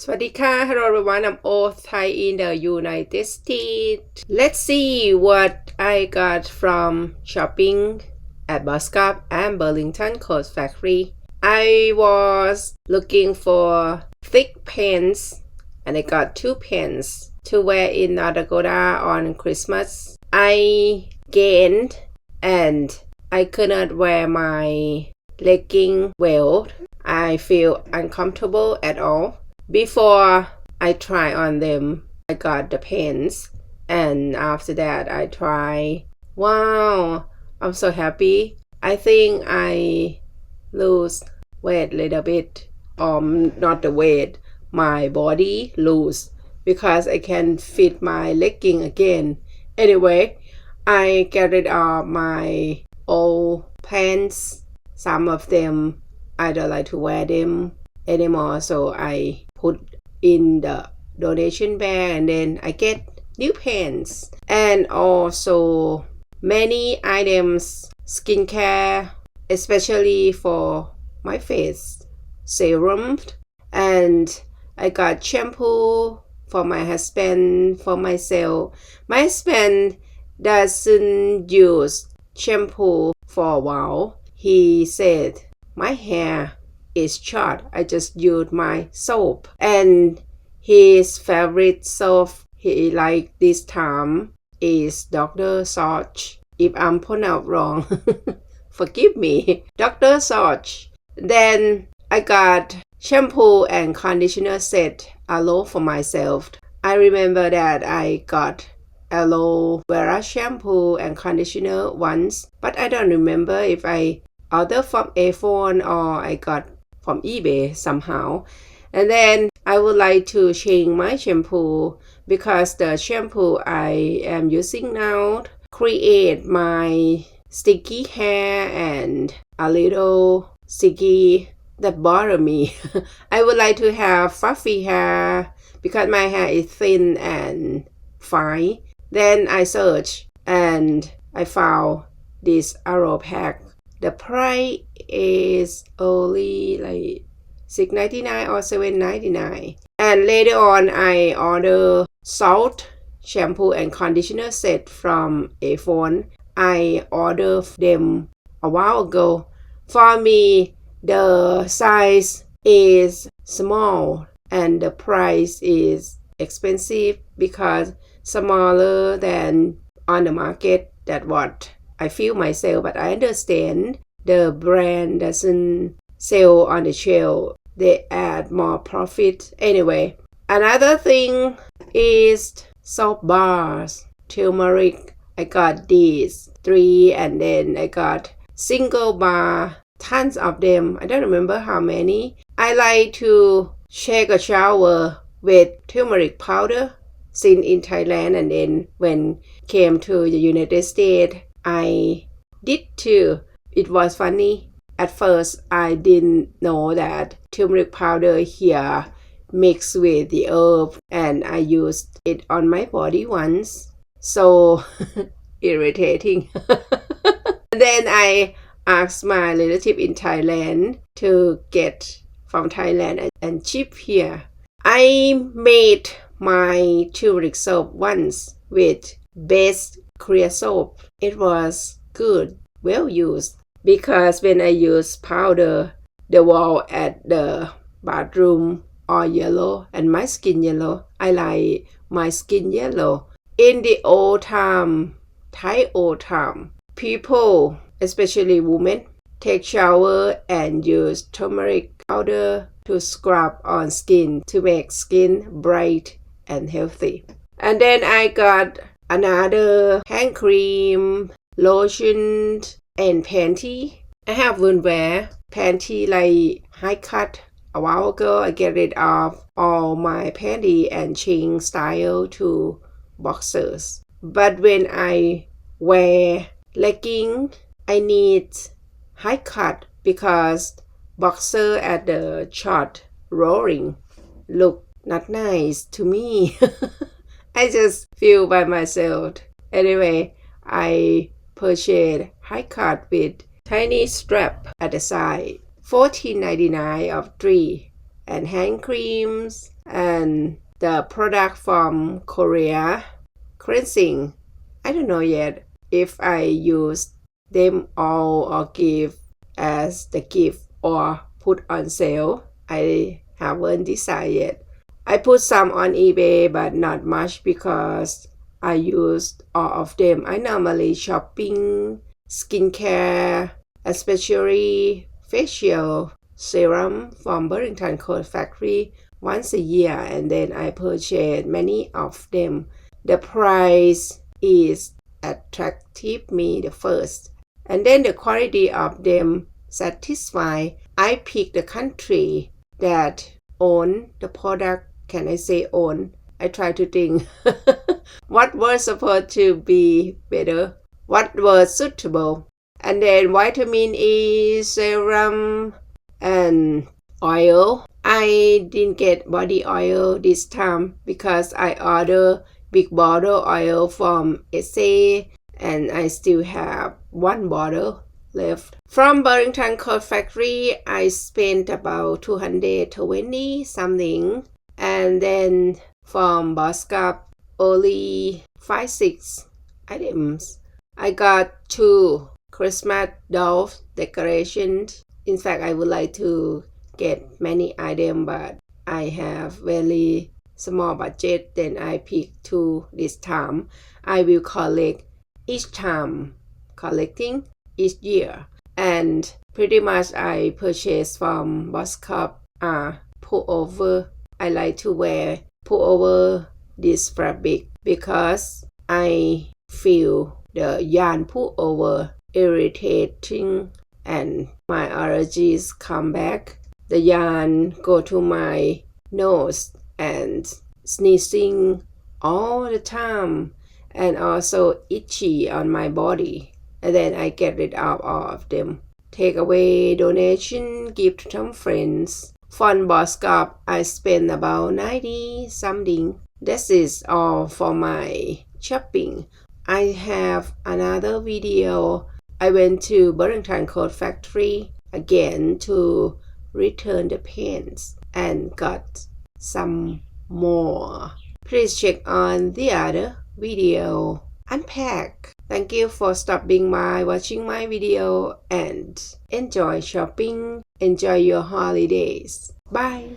สวัสดีค่ะ Hello everyone, I'm all Thai in the United States. Let's see what I got from shopping at Boscov and Burlington Clothes Factory. I was looking for thick pants and I got 2 pants to wear in North Dakota on Christmas. I gained and I could not wear my legging well. I feel uncomfortable at all.Before I try on them, I got the pants and after that I try. Wow, I'm so happy. I think I lose weight a little bit. Not the weight, my body lose because I can fit my legging again. Anyway, I get rid of my old pants. Some of them I don't like to wear them anymore, so I put in the donation bag and then I get new pants and also many items, skincare, especially for my face, serum, and I got shampoo for my husband, for myself. My husband doesn't use shampoo for a while. He said my hair is short. I just use my soap and his favorite soap he like this time is Dr. Soch. If I'm pronounced wrong, forgive me. Dr. Soch. Then I got shampoo and conditioner set aloe for myself. I remember that I got aloe vera shampoo and conditioner once, but I don't remember if I ordered from iPhone or I got from eBay somehow. And then I would like to change my shampoo because the shampoo I am using now create my sticky hair and a little sticky that bother me. I would like to have fluffy hair because my hair is thin and fine. Then I searched and I found this Arrow pack.The price is only like $6.99 or $7.99. And later on, I order salt, shampoo, and conditioner set from iPhone. I ordered them a while ago. For me, the size is small and the price is expensive because smaller than on the market. That's what.I feel myself, but I understand the brand doesn't sell on the shelf. They add more profit. Anyway, another thing is soap bars, turmeric. I got these 3 and then I got single bar, tons of them. I don't remember how many. I like to take a shower with turmeric powder since in Thailand and then when came to the United States.I did too. It was funny. At first, I didn't know that turmeric powder here mixed with the herb and I used it on my body once. So irritating. Then I asked my relative in Thailand to get from Thailand and ship here. I made my turmeric soap once with best clear soap. It was good, well used, because when I use powder, the wall at the bathroom are yellow and my skin yellow. I like my skin yellow. In the old time, Thai old time, people, especially women, take shower and use turmeric powder to scrub on skin to make skin bright and healthy. And then I got another hand cream, lotion, and panty. I have one wear panty like high cut. A while ago, I get rid of all my panty and change style to boxers. But when I wear legging, I need high cut because boxer at the short rolling look not nice to me. I just feel by myself. Anyway, I purchased high cut with tiny strap at the side. $14.99 of 3 and hand creams and the product from Korea cleansing. I don't know yet if I use them all or give as the gift or put on sale. I haven't decided. I put some on eBay but not much because I used all of them. I normally shopping skincare, especially facial serum from Burlington Coat Factory once a year, and then I purchase many of them. The price is attractive me the first, and then the quality of them satisfy. I pick the country that own the product. Can I say own? I try to think what was supposed to be better, what was suitable. And then vitamin E serum and oil. I didn't get body oil this time because I ordered big bottle oil from SA and I still have one bottle left. From Burlington Coat Factory, I spent about $220 something. And then from Boscov, only 5-6 items. I got 2 Christmas doll decorations. In fact, I would like to get many items, but I have very small budget. Then I pick 2 this time. I will collect each time, collecting each year. And pretty much I purchase from Boscov pullover. I like to wear pullover this fabric because I feel the yarn pullover irritating and my allergies come back. The yarn go to my nose and sneezing all the time and also itchy on my body. And then I get rid of all of them. Take away donation, give to some friends. From Boscov, I spent about 90 something. This is all for my shopping. I have another video. I went to Burlington Coat Factory again to return the pants and got some more. Please check on the other video. Unpack. Thank you for stopping by, watching my video, and enjoy shopping. Enjoy your holidays. Bye.